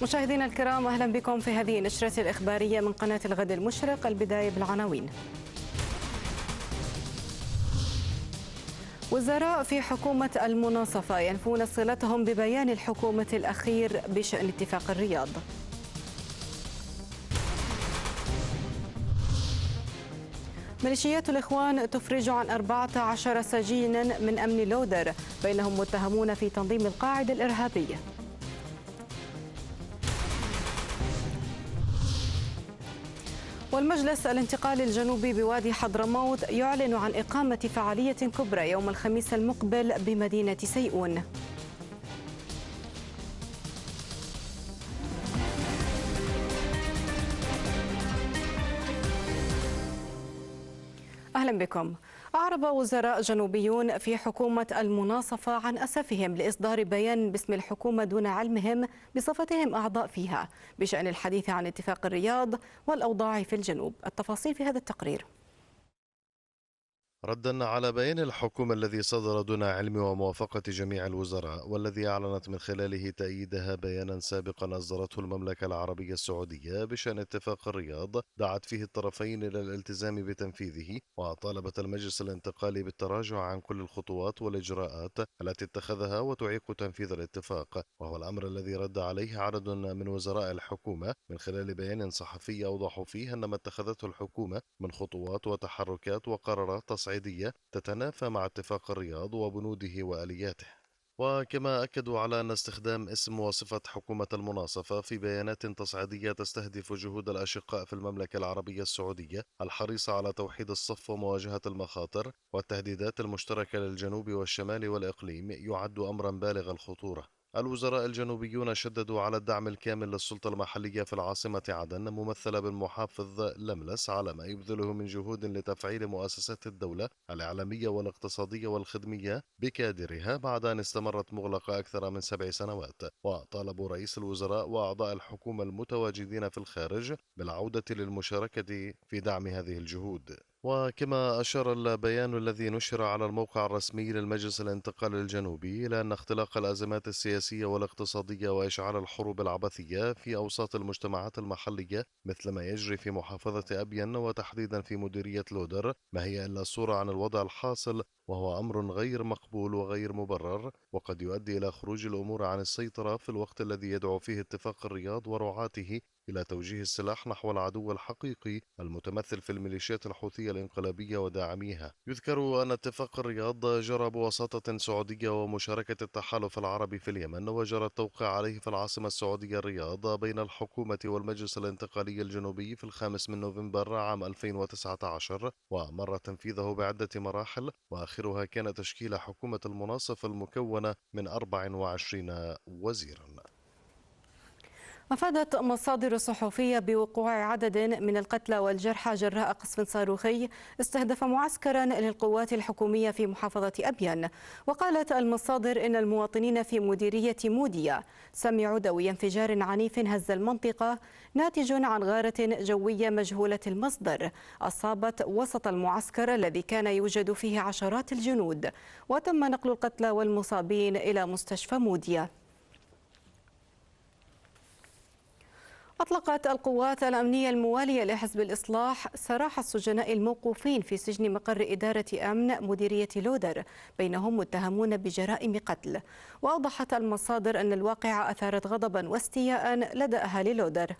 مشاهدينا الكرام، أهلا بكم في هذه النشرة الإخبارية من قناة الغد المشرق. البداية بالعناوين. وزراء في حكومة المناصفة ينفون صلتهم ببيان الحكومة الأخير بشأن اتفاق الرياض. ميليشيات الإخوان تفرج عن 14 سجينا من أمن لودر، بينهم متهمون في تنظيم القاعدة الإرهابية. والمجلس الانتقالي الجنوبي بوادي حضرموت يعلن عن إقامة فعالية كبرى يوم الخميس المقبل بمدينة سيئون. أهلا بكم. أعرب وزراء جنوبيون في حكومة المناصفة عن أسفهم لإصدار بيان باسم الحكومة دون علمهم بصفتهم أعضاء فيها بشأن الحديث عن اتفاق الرياض والأوضاع في الجنوب. التفاصيل في هذا التقرير. ردا على بيان الحكومة الذي صدر دون علم وموافقة جميع الوزراء، والذي أعلنت من خلاله تأييدها بيانا سابقا أصدرته المملكة العربية السعودية بشأن اتفاق الرياض دعت فيه الطرفين إلى الالتزام بتنفيذه، وطالبت المجلس الانتقالي بالتراجع عن كل الخطوات والإجراءات التي اتخذها وتعيق تنفيذ الاتفاق، وهو الأمر الذي رد عليه عدد من وزراء الحكومة من خلال بيان صحفي أوضحوا فيه أن ما اتخذته الحكومة من خطوات وتحركات وقرارات تصعيدية تتنافى مع اتفاق الرياض وبنوده وآلياته. وكما أكدوا على أن استخدام اسم وصفة حكومة المناصفة في بيانات تصعيدية تستهدف جهود الأشقاء في المملكة العربية السعودية الحريصة على توحيد الصف ومواجهة المخاطر والتهديدات المشتركة للجنوب والشمال والإقليم يعد أمرا بالغ الخطورة. الوزراء الجنوبيون شددوا على الدعم الكامل للسلطة المحلية في العاصمة عدن ممثلة بالمحافظ لملس على ما يبذله من جهود لتفعيل مؤسسات الدولة الإعلامية والاقتصادية والخدمية بكادرها بعد أن استمرت مغلقة أكثر من 7 سنوات. وطالبوا رئيس الوزراء وأعضاء الحكومة المتواجدين في الخارج بالعودة للمشاركة في دعم هذه الجهود. وكما أشار البيان الذي نشر على الموقع الرسمي للمجلس الانتقالي الجنوبي إلى أن اختلاق الأزمات السياسية والاقتصادية وإشعال الحروب العبثية في أوساط المجتمعات المحلية مثل ما يجري في محافظة أبين وتحديدا في مديرية لودر ما هي إلا صورة عن الوضع الحاصل، وهو أمر غير مقبول وغير مبرر، وقد يؤدي إلى خروج الأمور عن السيطرة في الوقت الذي يدعو فيه اتفاق الرياض ورعاته إلى توجيه السلاح نحو العدو الحقيقي المتمثل في الميليشيات الحوثية الانقلابية وداعميها. يذكر أن اتفاق الرياض جرى بوساطة سعودية ومشاركة التحالف العربي في اليمن، وجرى التوقيع عليه في العاصمة السعودية الرياض بين الحكومة والمجلس الانتقالي الجنوبي في 5 نوفمبر عام 2019، ومر تنفيذه بعدة مراحل، وآخرها كان تشكيل حكومة المناصفة المكونة من 24 وزيرا. أفادت مصادر صحفية بوقوع عدد من القتلى والجرحى جراء قصف صاروخي استهدف معسكرا للقوات الحكومية في محافظة أبين. وقالت المصادر إن المواطنين في مديرية موديا سمعوا دوي انفجار عنيف هز المنطقة ناتج عن غارة جوية مجهولة المصدر أصابت وسط المعسكر الذي كان يوجد فيه عشرات الجنود، وتم نقل القتلى والمصابين إلى مستشفى موديا. أطلقت القوات الأمنية الموالية لحزب الإصلاح سراح السجناء الموقوفين في سجن مقر إدارة أمن مديرية لودر، بينهم متهمون بجرائم قتل. وأوضحت المصادر أن الواقعة أثارت غضبا واستياء لدى أهالي لودر.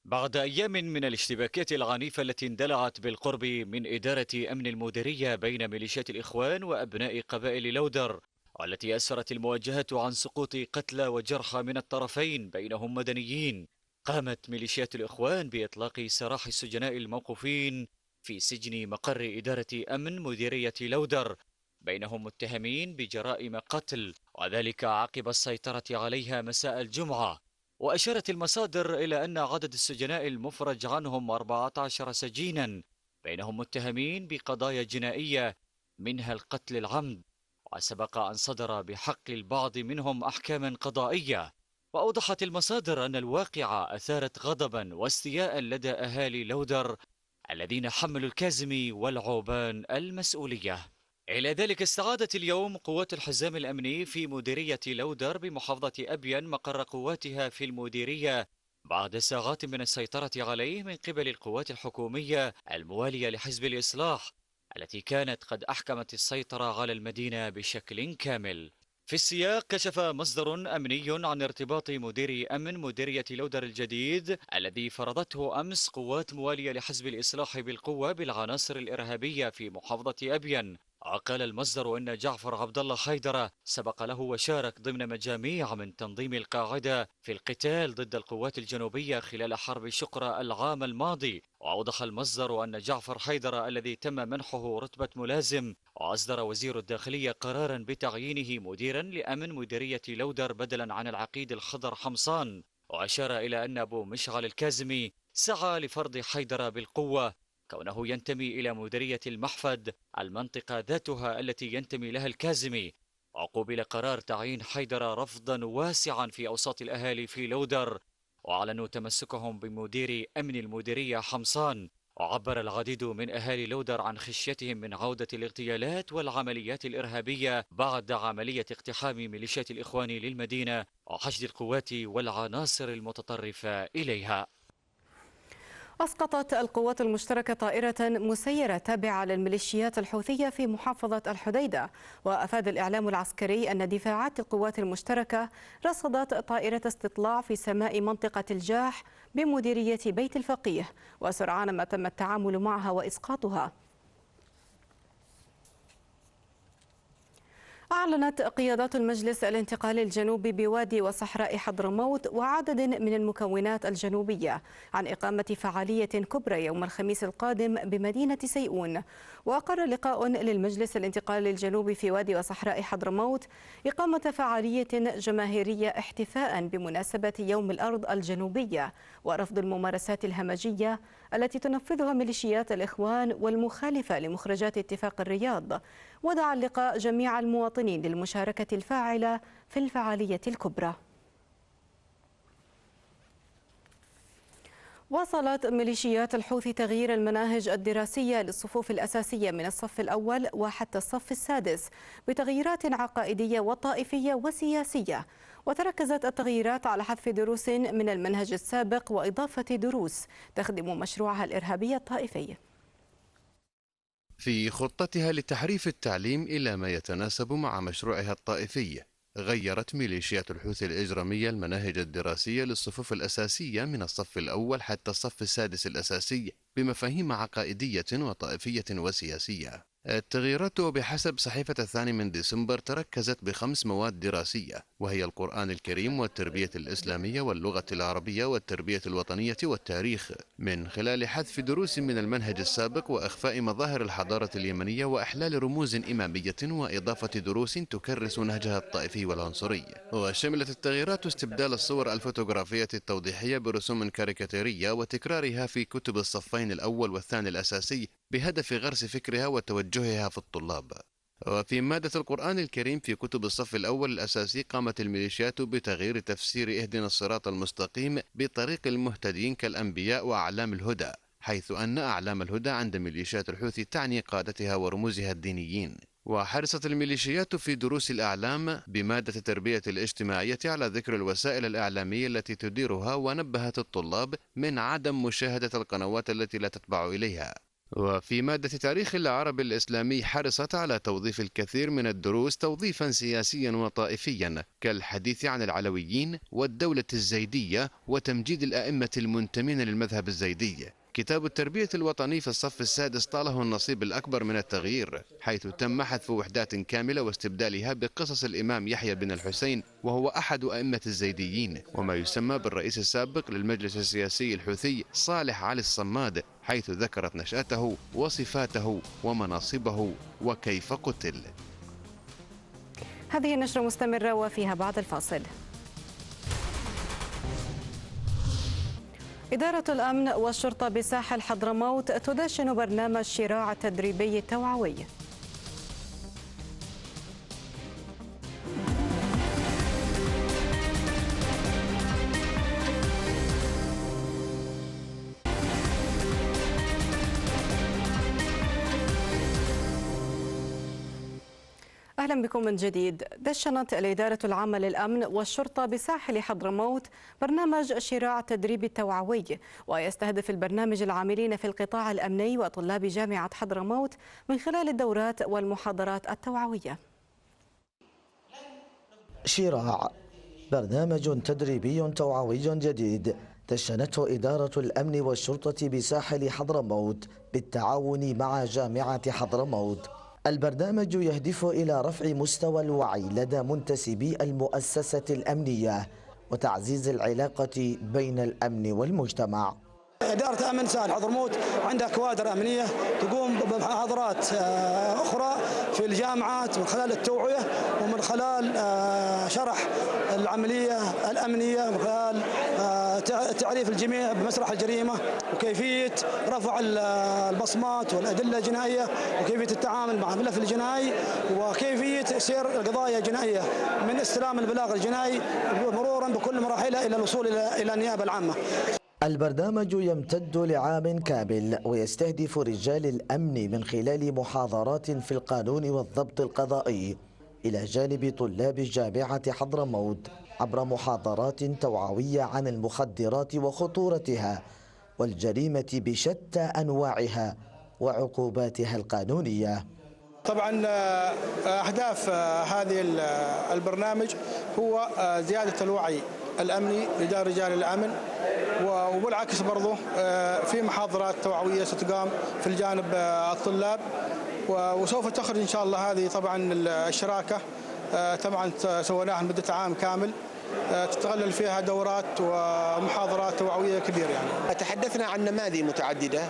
بعد أيام من الاشتباكات العنيفة التي اندلعت بالقرب من إدارة أمن المديرية بين ميليشيات الإخوان وأبناء قبائل لودر، والتي أسفرت المواجهة عن سقوط قتلى وجرحى من الطرفين بينهم مدنيين، قامت ميليشيات الإخوان بإطلاق سراح السجناء الموقوفين في سجن مقر إدارة أمن مديرية لودر، بينهم متهمين بجرائم قتل، وذلك عقب السيطرة عليها مساء الجمعة. وأشارت المصادر إلى أن عدد السجناء المفرج عنهم 14 سجينا، بينهم متهمين بقضايا جنائية منها القتل العمد، وسبق أن صدر بحق البعض منهم أحكام قضائية. وأوضحت المصادر أن الواقعة أثارت غضبا واستياء لدى أهالي لودر الذين حملوا الكاظمي والعوبان المسؤولية. إلى ذلك استعادت اليوم قوات الحزام الأمني في مديرية لودر بمحافظة أبين مقر قواتها في المديرية بعد ساعات من السيطرة عليه من قبل القوات الحكومية الموالية لحزب الإصلاح التي كانت قد أحكمت السيطرة على المدينة بشكل كامل. في السياق كشف مصدر أمني عن ارتباط مدير أمن مديرية لودر الجديد الذي فرضته أمس قوات موالية لحزب الإصلاح بالقوة بالعناصر الإرهابية في محافظة أبين. وقال المصدر أن جعفر عبد الله حيدرة سبق له وشارك ضمن مجاميع من تنظيم القاعدة في القتال ضد القوات الجنوبية خلال حرب شقرة العام الماضي. وأوضح المصدر أن جعفر حيدرة الذي تم منحه رتبة ملازم وأصدر وزير الداخلية قرارا بتعيينه مديرا لأمن مديرية لودر بدلا عن العقيد الخضر حمصان. وأشار إلى أن أبو مشعل الكاظمي سعى لفرض حيدرة بالقوة كونه ينتمي إلى مديرية المحفد المنطقة ذاتها التي ينتمي لها الكاظمي. وقوبل قرار تعيين حيدرة رفضا واسعا في أوساط الأهالي في لودر وأعلنوا تمسكهم بمدير أمن المديرية حمصان. وعبر العديد من أهالي لودر عن خشيتهم من عودة الاغتيالات والعمليات الإرهابية بعد عملية اقتحام ميليشيات الإخوان للمدينة وحشد القوات والعناصر المتطرفة إليها. أسقطت القوات المشتركة طائرة مسيرة تابعة للميليشيات الحوثية في محافظة الحديدة. وأفاد الإعلام العسكري أن دفاعات القوات المشتركة رصدت طائرة استطلاع في سماء منطقة الجاح بمديرية بيت الفقيه، وسرعان ما تم التعامل معها وإسقاطها. أعلنت قيادات المجلس الانتقالي الجنوبي بوادي وصحراء حضرموت وعدد من المكونات الجنوبية عن إقامة فعالية كبرى يوم الخميس القادم بمدينة سيئون. وأقر لقاء للمجلس الانتقالي الجنوبي في وادي وصحراء حضرموت إقامة فعالية جماهيرية احتفاء بمناسبة يوم الأرض الجنوبية ورفض الممارسات الهمجية التي تنفذها ميليشيات الإخوان والمخالفة لمخرجات اتفاق الرياض. ودعا اللقاء جميع المواطنين للمشاركة الفاعلة في الفعالية الكبرى. واصلت ميليشيات الحوثي تغيير المناهج الدراسية للصفوف الأساسية من الصف الأول وحتى الصف السادس بتغييرات عقائدية وطائفية وسياسية. وتركزت التغييرات على حذف دروس من المنهج السابق وإضافة دروس تخدم مشروعها الإرهابي الطائفي. في خطتها لتحريف التعليم إلى ما يتناسب مع مشروعها الطائفي، غيرت ميليشيات الحوثي الإجرامية المناهج الدراسية للصفوف الأساسية من الصف الأول حتى الصف السادس الأساسي بمفاهيم عقائدية وطائفية وسياسية. التغييرات بحسب صحيفة 2 ديسمبر تركزت ب5 مواد دراسية، وهي القرآن الكريم والتربية الإسلامية واللغة العربية والتربية الوطنية والتاريخ، من خلال حذف دروس من المنهج السابق وإخفاء مظاهر الحضارة اليمنية وإحلال رموز إمامية وإضافة دروس تكرس نهجها الطائفي والعنصري. وشملت التغييرات استبدال الصور الفوتوغرافية التوضيحية برسوم كاريكاتيرية وتكرارها في كتب الصفين الأول والثاني الأساسي بهدف غرس فكرها وتوجهها في الطلاب. وفي مادة القرآن الكريم في كتب الصف الأول الأساسي قامت الميليشيات بتغيير تفسير اهدنا الصراط المستقيم بطريق المهتدين كالأنبياء وأعلام الهدى، حيث أن أعلام الهدى عند ميليشيات الحوثي تعني قادتها ورموزها الدينيين. وحرصت الميليشيات في دروس الأعلام بمادة التربية الاجتماعية على ذكر الوسائل الإعلامية التي تديرها، ونبهت الطلاب من عدم مشاهدة القنوات التي لا تتبع إليها. وفي مادة تاريخ العرب الإسلامي حرصت على توظيف الكثير من الدروس توظيفا سياسيا وطائفيا كالحديث عن العلويين والدولة الزيدية وتمجيد الأئمة المنتمين للمذهب الزيدي. كتاب التربية الوطني في الصف السادس طاله النصيب الأكبر من التغيير، حيث تم حذف وحدات كاملة واستبدالها بقصص الإمام يحيى بن الحسين وهو أحد أئمة الزيديين، وما يسمى بالرئيس السابق للمجلس السياسي الحوثي صالح علي الصماد، حيث ذكرت نشأته وصفاته ومناصبه وكيف قتل. هذه النشرة مستمرة وفيها بعد الفاصل. إدارة الأمن والشرطة بساحل حضرموت تدشن برنامج شراع التدريبي التوعوي. أهلا بكم من جديد. دشنت الإدارة العامة للأمن والشرطة بساحل حضرموت برنامج شراع تدريبي توعوي، ويستهدف البرنامج العاملين في القطاع الأمني وطلاب جامعة حضرموت من خلال الدورات والمحاضرات التوعوية. شراع برنامج تدريبي توعوي جديد دشنته إدارة الأمن والشرطة بساحل حضرموت بالتعاون مع جامعة حضرموت. البرنامج يهدف إلى رفع مستوى الوعي لدى منتسبي المؤسسة الأمنية وتعزيز العلاقة بين الأمن والمجتمع. إدارة أمن ساحل حضرموت عندها كوادر أمنية تقوم بمحاضرات أخرى في الجامعات من خلال التوعية ومن خلال شرح العملية الأمنية، من خلال تعريف الجميع بمسرح الجريمة وكيفية رفع البصمات والأدلة الجنائية وكيفية التعامل مع الملف الجنائي وكيفية سير القضايا الجنائية من استلام البلاغ الجنائي مرورا بكل مراحلها إلى الوصول إلى النيابة العامة. البرنامج يمتد لعام كامل ويستهدف رجال الأمن من خلال محاضرات في القانون والضبط القضائي إلى جانب طلاب جامعة حضرموت عبر محاضرات توعوية عن المخدرات وخطورتها والجريمة بشتى أنواعها وعقوباتها القانونية. طبعا أهداف هذه البرنامج هو زيادة الوعي الأمني لدى رجال الأمن، وبالعكس برضه في محاضرات توعوية ستقام في الجانب الطلاب، وسوف تخرج إن شاء الله هذه طبعا الشراكة طبعا سويناها لمدة عام كامل تتغلل فيها دورات ومحاضرات توعوية كبيرة. يعني تحدثنا عن نماذج متعددة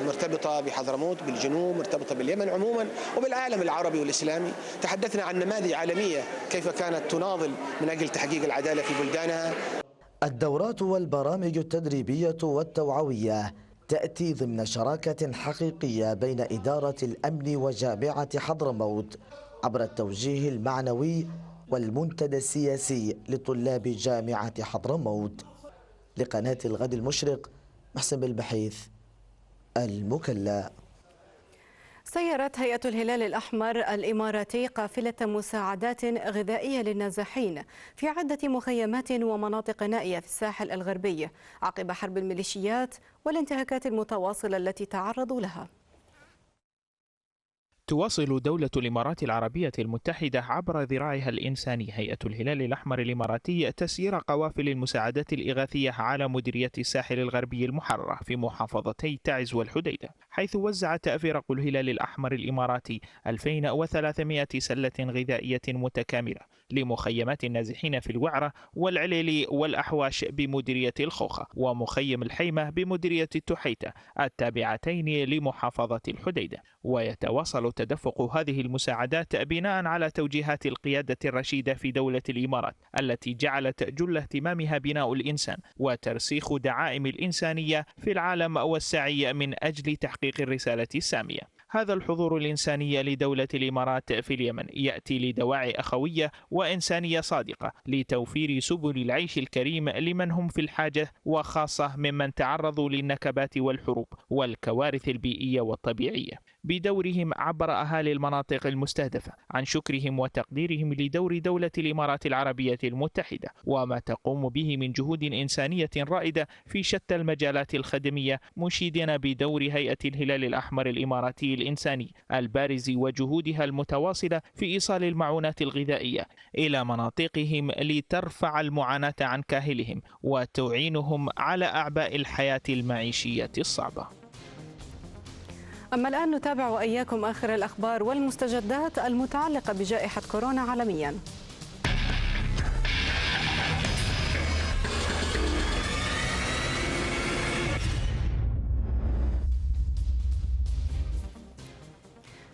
مرتبطة بحضرموت، بالجنوب، مرتبطة باليمن عموما وبالعالم العربي والإسلامي. تحدثنا عن نماذج عالمية كيف كانت تناضل من أجل تحقيق العدالة في بلدانها. الدورات والبرامج التدريبية والتوعوية تأتي ضمن شراكة حقيقية بين إدارة الأمن وجامعة حضرموت عبر التوجيه المعنوي والمنتدى السياسي لطلاب جامعة حضرموت. لقناة الغد المشرق، محسن بالبحيث، المكلا. سيرت هيئة الهلال الأحمر الإماراتي قافلة مساعدات غذائية للنازحين في عدة مخيمات ومناطق نائية في الساحل الغربي عقب حرب الميليشيات والانتهاكات المتواصلة التي تعرضوا لها. تواصل دولة الإمارات العربية المتحدة عبر ذراعها الإنساني هيئة الهلال الأحمر الإماراتي تسيير قوافل المساعدات الإغاثية على مديرية الساحل الغربي المحررة في محافظتي تعز والحديدة، حيث وزعت أفرق الهلال الأحمر الإماراتي 2300 سلة غذائية متكاملة لمخيمات النازحين في الوعرة والعليلي والأحواش بمديرية الخوخة ومخيم الحيمة بمديرية التحيتة التابعتين لمحافظة الحديدة. ويتواصل تدفق هذه المساعدات بناء على توجيهات القيادة الرشيدة في دولة الإمارات التي جعلت جل اهتمامها بناء الإنسان وترسيخ دعائم الإنسانية في العالم والسعي من أجل تحقيق الرسالة السامية. هذا الحضور الإنساني لدولة الإمارات في اليمن يأتي لدواعي أخوية وإنسانية صادقة لتوفير سبل العيش الكريم لمن هم في الحاجة، وخاصة ممن تعرضوا للنكبات والحروب والكوارث البيئية والطبيعية. بدورهم عبر أهالي المناطق المستهدفة عن شكرهم وتقديرهم لدور دولة الإمارات العربية المتحدة وما تقوم به من جهود إنسانية رائدة في شتى المجالات الخدمية، مشيدين بدور هيئة الهلال الأحمر الإماراتي الإنساني البارز وجهودها المتواصلة في إيصال المعونات الغذائية إلى مناطقهم لترفع المعاناة عن كاهلهم وتعينهم على أعباء الحياة المعيشية الصعبة. أما الآن نتابع وإياكم آخر الأخبار والمستجدات المتعلقة بجائحة كورونا عالمياً.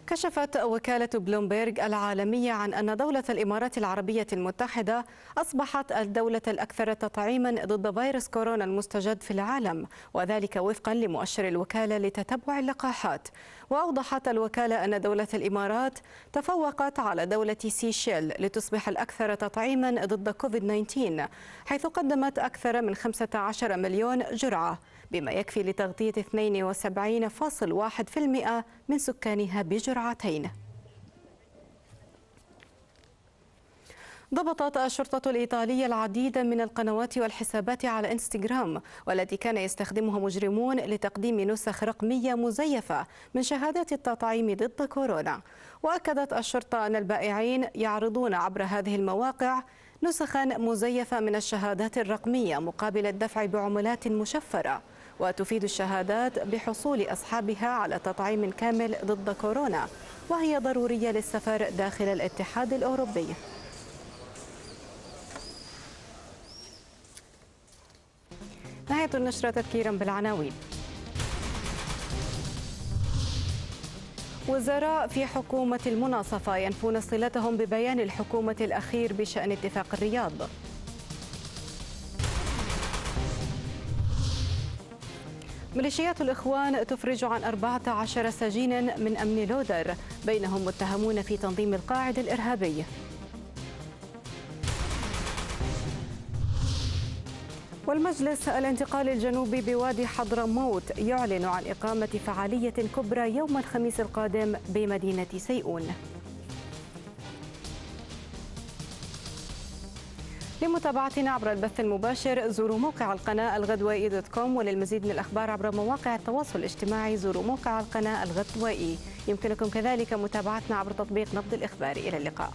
كشفت وكالة بلومبيرغ العالمية عن أن دولة الإمارات العربية المتحدة أصبحت الدولة الأكثر تطعيما ضد فيروس كورونا المستجد في العالم، وذلك وفقا لمؤشر الوكالة لتتبع اللقاحات. وأوضحت الوكالة أن دولة الإمارات تفوقت على دولة سيشيل لتصبح الأكثر تطعيما ضد كوفيد-19، حيث قدمت أكثر من 15 مليون جرعة بما يكفي لتغطية 72.1% من سكانها بجرعتين. ضبطت الشرطة الإيطالية العديد من القنوات والحسابات على إنستغرام والتي كان يستخدمها مجرمون لتقديم نسخ رقمية مزيفة من شهادات التطعيم ضد كورونا. وأكدت الشرطة أن البائعين يعرضون عبر هذه المواقع نسخا مزيفة من الشهادات الرقمية مقابل الدفع بعملات مشفرة، وتفيد الشهادات بحصول أصحابها على تطعيم كامل ضد كورونا، وهي ضرورية للسفر داخل الاتحاد الأوروبي. نهاية النشرة تذكيرا بالعناوين. وزراء في حكومة المناصفة ينفون صلتهم ببيان الحكومة الأخير بشأن اتفاق الرياض. ميليشيات الإخوان تفرج عن 14 سجينا من أمن لودر، بينهم متهمون في تنظيم القاعدة الإرهابي. والمجلس الانتقالي الجنوبي بوادي حضرموت يعلن عن إقامة فعالية كبرى يوم الخميس القادم بمدينة سيئون. لمتابعتنا عبر البث المباشر زوروا موقع القناة الغدوائي.com، وللمزيد من الأخبار عبر مواقع التواصل الاجتماعي زوروا موقع القناة الغدوائي. يمكنكم كذلك متابعتنا عبر تطبيق نبض الإخباري. إلى اللقاء.